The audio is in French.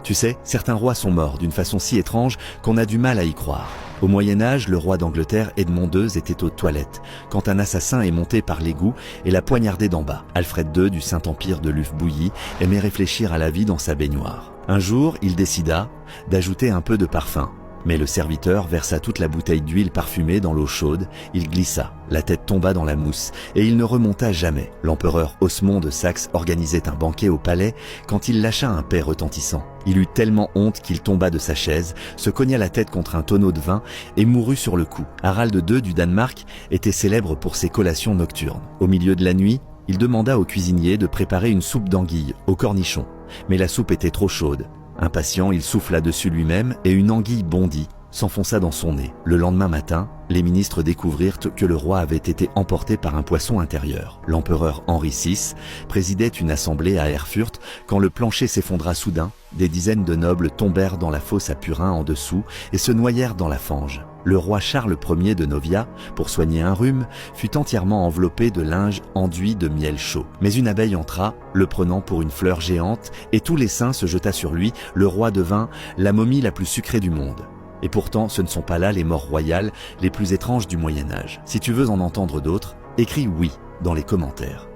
Tu sais, certains rois sont morts d'une façon si étrange qu'on a du mal à y croire. Au Moyen-Âge, le roi d'Angleterre Edmond II était aux toilettes, quand un assassin est monté par l'égout et l'a poignardé d'en bas. Alfred II du Saint-Empire de Luf-Bouilly aimait réfléchir à la vie dans sa baignoire. Un jour, il décida d'ajouter un peu de parfum. Mais le serviteur versa toute la bouteille d'huile parfumée dans l'eau chaude, il glissa, la tête tomba dans la mousse, et il ne remonta jamais. L'empereur Osmond de Saxe organisait un banquet au palais quand il lâcha un paix retentissant. Il eut tellement honte qu'il tomba de sa chaise, se cogna la tête contre un tonneau de vin et mourut sur le coup. Harald II du Danemark était célèbre pour ses collations nocturnes. Au milieu de la nuit, il demanda au cuisinier de préparer une soupe d'anguille au cornichon. Mais la soupe était trop chaude. Impatient, il souffla dessus lui-même et une anguille bondit, s'enfonça dans son nez. Le lendemain matin, les ministres découvrirent que le roi avait été emporté par un poisson intérieur. L'empereur Henri VI présidait une assemblée à Erfurt quand le plancher s'effondra soudain. Des dizaines de nobles tombèrent dans la fosse à purin en dessous et se noyèrent dans la fange. Le roi Charles Ier de Novia, pour soigner un rhume, fut entièrement enveloppé de linge enduit de miel chaud. Mais une abeille entra, le prenant pour une fleur géante, et tout l'essaim se jeta sur lui. Le roi devint la momie la plus sucrée du monde. Et pourtant, ce ne sont pas là les morts royales les plus étranges du Moyen-Âge. Si tu veux en entendre d'autres, écris oui dans les commentaires.